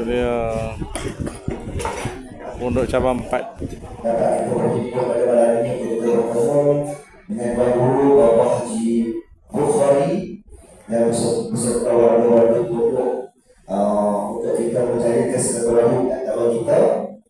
Itu dia Pondok Cabang 4. Dapat kita berhitung pada malam ini kita bertemu dengan Tuan Guru Bapak Haji Bukhari yang beserta warga-warga pondok untuk kita mencari keseluruhan antara kita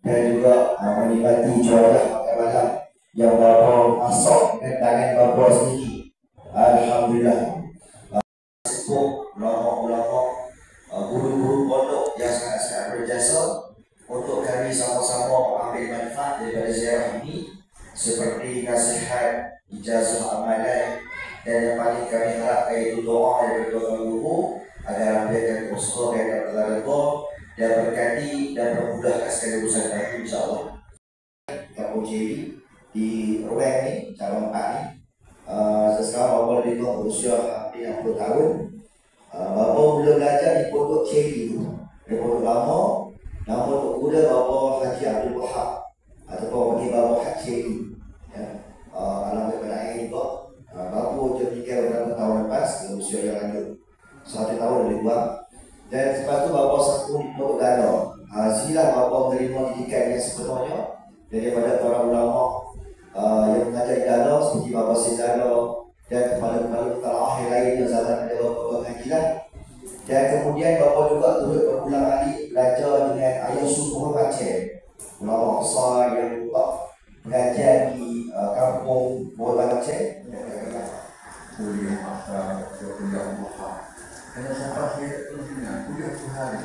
dan juga menikmati cuaca makan malam yang Bapak masak dengan tangan Bapak sendiri. Alhamdulillah. Ulama-ulama guru-guru pondok yang sangat-sangat berjasa untuk kami sama-sama ambil manfaat daripada ziarah ini, seperti nasihat, ijazah amalan, dan yang paling kami harap iaitu doa daripada Tuan Guru agar memberikan usaha yang terlalu dan berkati dan memudahkan segala urusan kami, insyaAllah. Kampung Ceri di Ruang ni, cabang 4 ni, sekarang Bapak lebih kurang berusia hampir 60 tahun. Bapak mula belajar di Pondok Ceri tu, di Pondok Lama. Nama Tok Guru Bapak Haji Abdul Wahab ataupun panggil Bapak Haji Ceri. Alam berkenaan juga. Bapak je meninggal beberapa tahun lepas, usia yang lanjut 1 tahun lebih kurang. Dan lepas tu Bapak satu di Pondok Dana. Sinilah Bapak menerima didikan yang sepenuhnya daripada para ulama yang mengajar di Dana seperti Bapak Sindana dan kepala-kepala terakhir lain yang zaman ada Bapak Hajilah. Dan kemudian Bapak juga turut berulang-alik belajar dengan Ayah Subuh Aceh, ulama besar yang juga mengajar di kampung Bola Aceh. Kuliah asal kuliah Bukhari. Karena sampai saya terusnya kuliah Bukhari.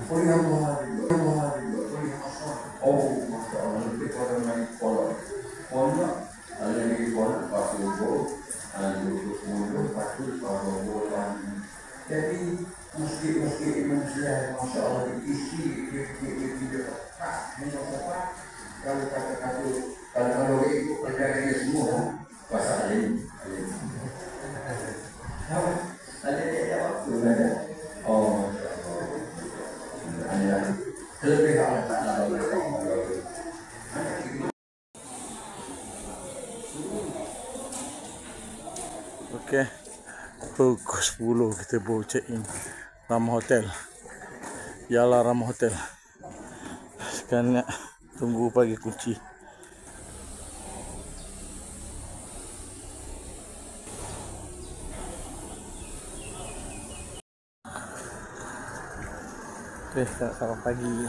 Kuliah Bukhari, kuliah asal. Oh, masya Allah, lebih orang main sekolah. Sekolah, ada yang di sekolah pasal itu, ada untuk mulut pasal bola. Jadi meski manusia masya Allah diisi dia kalau kata kalau itu percaya semua pasal ini ada dia waktu ada oh ada kelebihan Okey. Pukul 10 kita baru check in Ramah Hotel. Yalah Ramah Hotel. Sekarang nak tunggu pagi kunci. Okey, selamat pagi.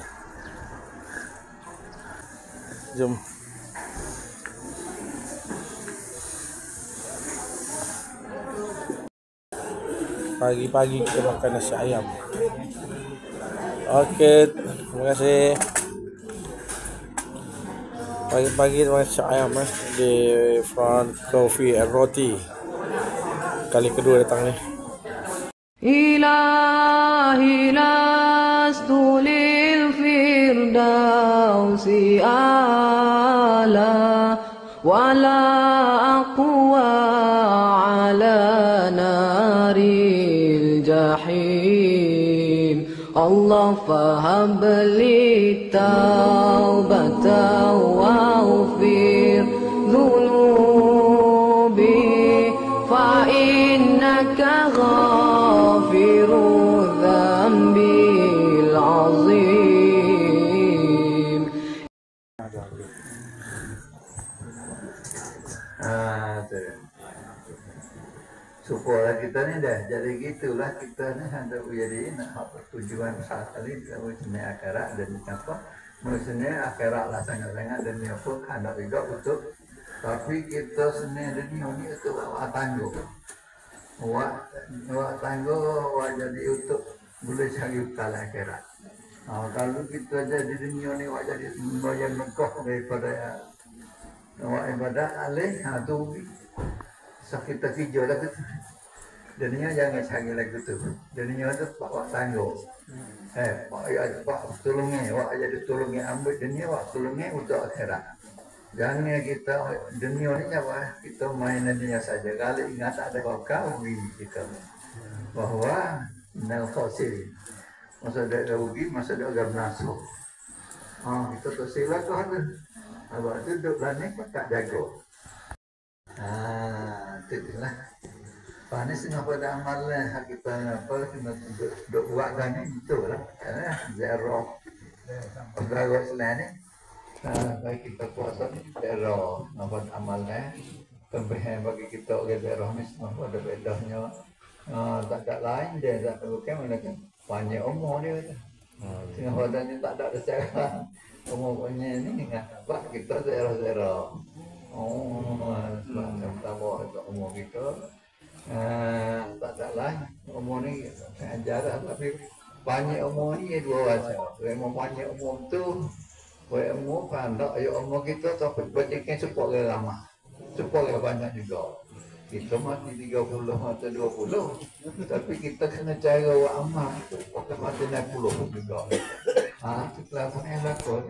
Jom. Pagi-pagi kita makan nasi ayam. Okey, terima kasih. Pagi-pagi kita makan nasi ayam di Front Coffee and Roti. Kali kedua datang ni. Ilahi lastu lil firdausi ala wala aqwa ala naril jahim. Allah fahab li taubata waghfir dhunubi fa innaka ghafiru dhambil azim. Syukurlah kita ni dah jadi gitulah kita ni hendak jadi nak tujuan sekali maksudnya akhirat dan apa maksudnya akhirat lah sangat-sangat dan ni apa hendak juga untuk tapi kita sendiri dunia ni itu awak tangguh awak tangguh awak jadi untuk boleh cari ukal akhirat. Kalau kita jadi dunia ni awak jadi sembahyang Mekah daripada awak ibadat alih tu sakit terkijau lah tu. Dunia jangan cari lagi tu. Dunia tu pak tangguh. Pak tolongnya, pak jadi tolongnya ambil dunia, pak tolongnya untuk akhirat. Jangan kita dunia ni apa? Kita main dunia saja. Kalau ingat ada kau kita bahwa nal khosir. Masa ada rugi, masa ada agak masuk. Kita tersilap tu ada. Abang tu duduk lain tak jago. Itulah. Panis ni pada amal lah kita apa kena duk buat kan ni itulah zero pegawai selain ni bagi kita puasa ni zero nampak amalnya kelebihan bagi kita orang zero ni semua ada bedanya tak ada lain dia tak bukan mana kan banyak umur dia Singapura dan ni tak ada secara umur punya ni nampak kita zero sebab tambah umur kita tak ada lain umur ni ajaran tapi banyak umur ni dua macam memang banyak umur tu banyak umur pandai ayo umur kita tapi banyak support ke lama support ke banyak juga kita mati 30 atau 20 tapi kita kena cara buat amal kita mati 60 juga setelah pun yang lakon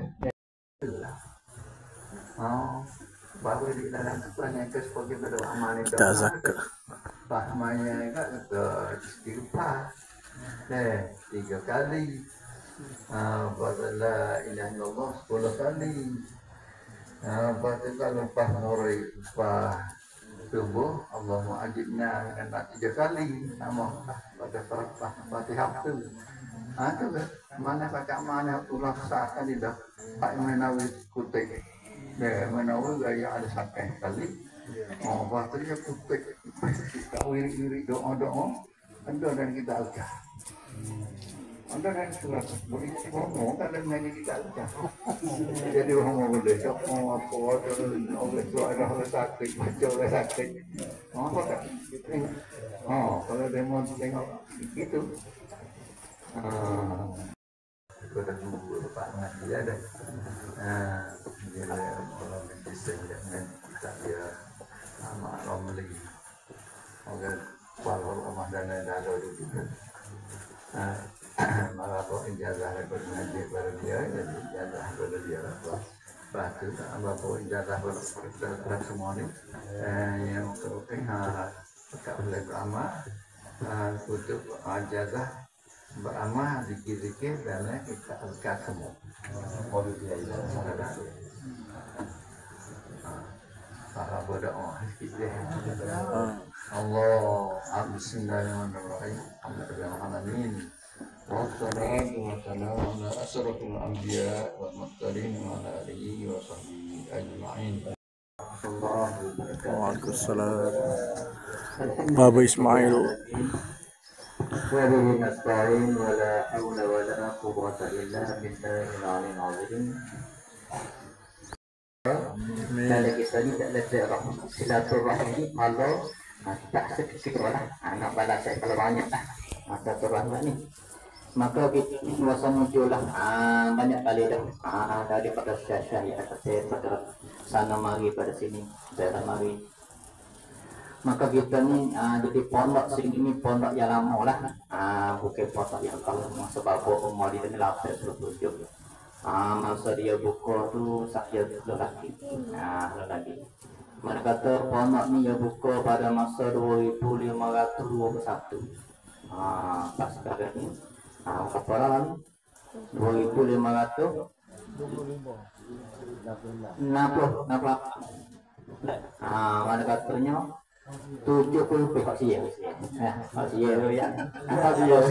baru di dalam sebenarnya ke sebagai berdoa amal itu Tak zakat. Bahmanya kan istighfar 3 kali. Baca la ilaha illallah 10 kali. Baca lepas nuri lepas subuh Allahumma ajibna dan 3 kali. Nama baca Fatihah tu. Tu mana baca mana ulah sah kali dah. Pak Menawi kutik. Menawi gaya ada sampai kali. Bahasanya kutik kita wirik-wirik doa-doa anda dan kita alkah anda dan surat boleh ngomong kan dengan kita alkah jadi orang boleh apa oleh suara oleh sakit baca oleh sakit apa tak kalau demo tengok itu kita dulu Pak Ngaji ada dia kalau bisa dengan kita dia sama Romli agar walau rumah dan lalu itu malah kok ijazah daripada ngaji pada dia jadi ijazah pada dia batu apa pun ijazah pada semua ni yang terpenting tak boleh beramal untuk ijazah beramal zikir-zikir dan kita azkar semua modul dia berdoa sikit Allah bismillahirrahmanirrahim alhamdulillahirrahmanirrahim wassalatu wassalamu ala asrafil anbiya wal mursalin wa ala alihi wa sahbihi ajma'in. Waalaikumsalam. Baba Ismail. Wabihi nasta'in wa la hawla wa la quwwata illa billahil aliyyil azim. Dan lagi sekali tak ada silaturahmi kalau tak sekitar lah nak balas saya kalau banyak lah silaturahmi ni maka kita rasa muncullah banyak kali dah daripada syah-syah yang atas saya pada sana mari pada sini saya mari maka kita ni jadi pondok sini ni pondok yang lama lah bukan pondok yang kalau sebab umur di dalam lapis tertutup masa dia buka tu saya lelaki lelaki mana kata pondok ni dia buka pada masa 2521 pas sekarang ni kaparan 2500 mana katanya 70 Pak Sia. Pak Sia tu ya. Pak Sia.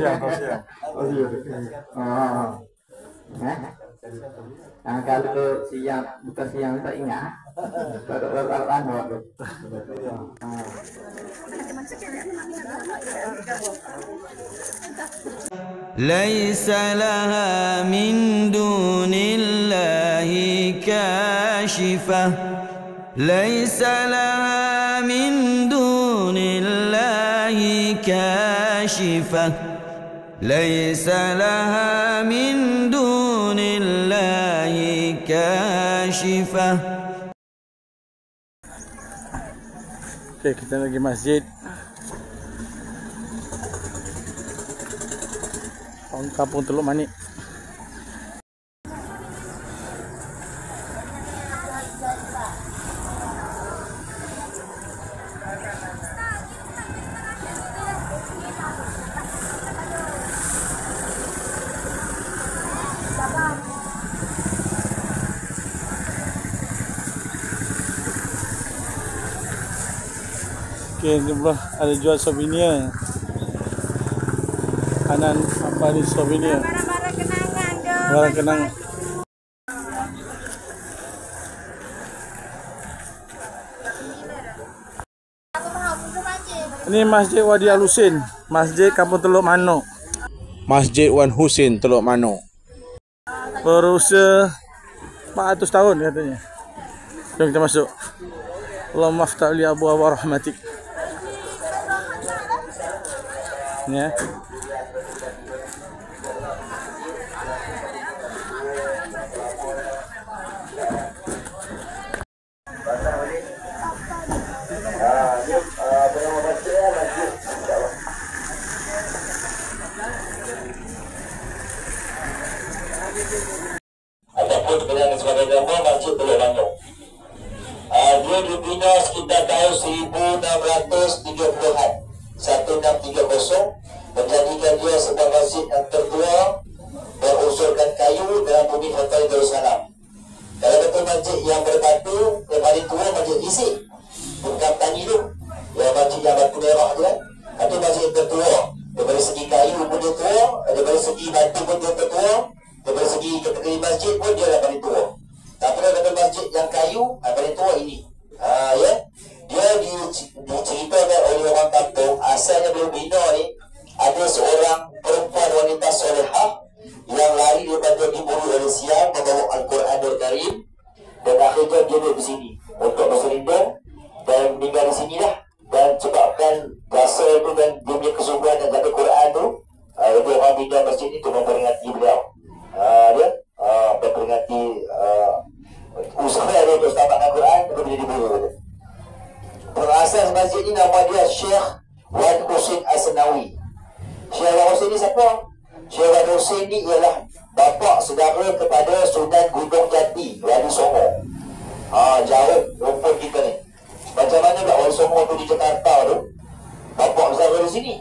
Kalau siang bukan siang tak ingat. Kalau anu. ليس لها من دون الله كاشفة ليس لها من دون الله كاشفة ليس لها من دون الله كاشفة. Okey, kita lagi masjid. Orang kampung Teluk Manik. Okay, ni pula ada jual souvenir. Anan apa ni souvenir? Barang-barang kenangan ke? Barang kenangan. Ini Masjid Wadi Al Husin, Masjid Kampung Teluk Manuk. Masjid Wan Husin Teluk Manuk. Berusia 400 tahun katanya. Jom kita masuk. Allahumma aftah li abwaaba rahmatik. Ya. Ataupun dengan sebagai nama Masjid Teluk Manuk. Dia dibina sekitar tahun 1630-an, 1630, menjadikan dia sebuah masjid yang tertua berusulkan kayu dalam bumi Hotel Darussalam. Kalau betul masjid yang berbatu yang paling tua, masjid isi, bukan tani tu, yang masjid yang batu merah tu kan, itu masjid yang tertua. Daripada segi kayu pun dia tua, daripada segi batu pun dia tertua, daripada segi kategori masjid pun dia lah paling tua. Tapi kalau masjid yang kayu, paling tua ini. Ya, dia diceritakan oleh orang kampung, asalnya belum bina ni, ada seorang perempuan wanita solehah yang lari daripada diburu oleh siang membawa Al-Quranul Karim, dan akhirnya dia duduk di sini untuk berselindung dan meninggal di sini lah. Dan sebabkan rasa itu dan dia punya kesungguhan dan jaga Quran tu, dia orang bina masjid ni untuk memperingati beliau. Dia memperingati usaha dia untuk setamatkan Quran, untuk dia diburu. Pengasas masjid ni nama dia Syekh Wan Husin Asnawi. Syekh Wan Husin ni siapa? Syekh Wan Husin ni ialah bapa saudara kepada Sunan Gunung Jati, Wali Songo. Jauh rumput kita ni. Macam mana Pak Wali Songo tu di Jakarta tu, bapa saudara di sini.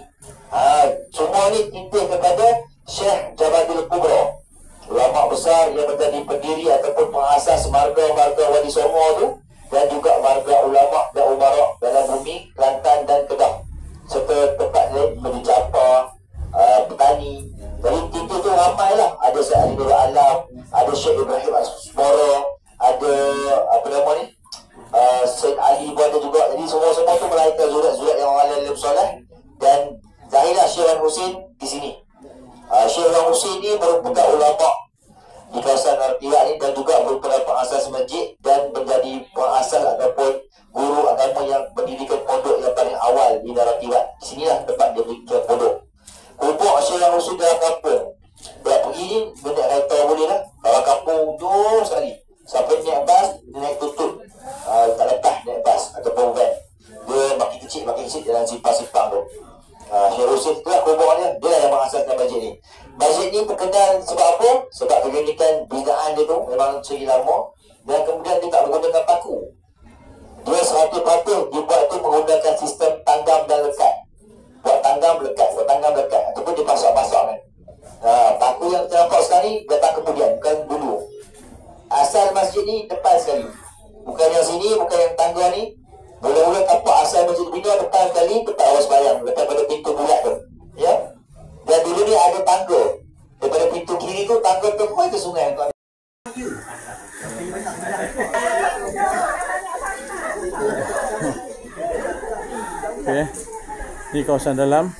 Semua ni titih kepada Syekh Jabadil Kubra, ulama besar yang menjadi pendiri ataupun pengasas marga-marga Wali Songo tu, dan juga marga ulama dan umara dalam bumi Kelantan dan Kedah, serta tempat lain seperti Japa, petani. Jadi titik tu ramai lah. Ada Syekh Ali Nurul Alam, ada Syekh Ibrahim Asmoro, ada apa nama ni, Syed Ali pun ada juga. Jadi semua-semua tu melahirkan zurat-zurat yang orang alim soleh. Dan zahirlah Syekh Wan Husin di sini. Syekh Wan Husin ni merupakan ulama di kawasan Artiak ni, dan juga merupakan pengasas masjid dan menjadi pengasas ataupun guru agama yang mendirikan pondok yang paling awal di Naratiwat. Di sinilah tempat dia mendirikan pondok. Kubur Syekh Wan Husin dalam kampung. Dia pergi ni, benda kereta boleh lah. Kalau kampung jauh sekali, sampai naik bas, dia naik tutup, tak lepas naik bas ataupun van. Dia makin kecil dalam simpang-simpang tu. Syekh Husin tu lah kubur dia. Dia lah yang mengasaskan masjid ni. Masjid ni terkenal sebab apa? Sebab keunikan binaan dia tu memang segi lama, dan kemudian dia tak menggunakan paku. Dia 100% dibuat tu menggunakan sistem tanggam dan lekat. Buat tanggam lekat ataupun dia pasak-pasak kan. Paku yang kita nampak sekarang ni datang kemudian, bukan dulu. Asal masjid ni depan sekali, bukan yang sini, bukan yang tangga ni. Mula-mula tapak asal masjid bina depan sekali, tempat awal sembahyang, lepas pada pintu bulat tu, ya. Dan dulu ni ada tangga. Daripada pintu kiri tu, tangga tu pun ke sungai tu. Okay. Ni kawasan dalam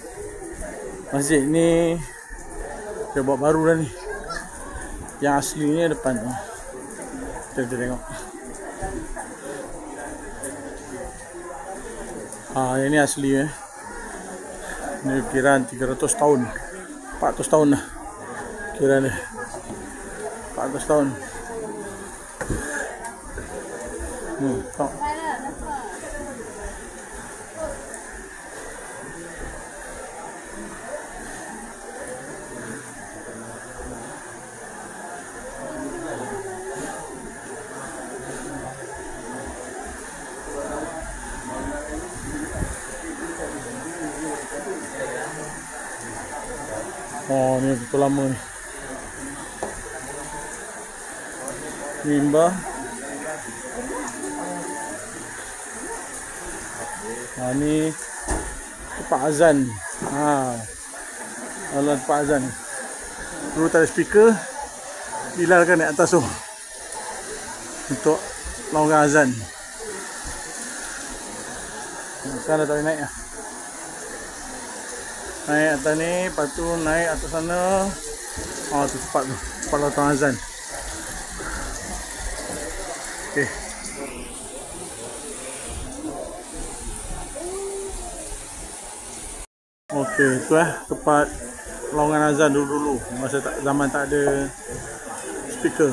masjid ni. Dia buat baru dah ni. Yang aslinya depan tu. Kita tengok. Yang ni asli Ni kiraan 300 tahun, 400 tahun dah kiraan dia, 400 tahun. Tengok. Ni betul lama ni. Mimbar. Ni tempat azan. Alat tempat azan. Dulu tak ada speaker. Bilal kan naik atas tu untuk laungan azan. Sekarang dah tak boleh naik lah. Naik atas ni, lepas tu naik atas sana. Tu tempat tu, tempat laungan azan. Okay. Okey, tu tempat laungan azan dulu-dulu masa zaman tak ada speaker.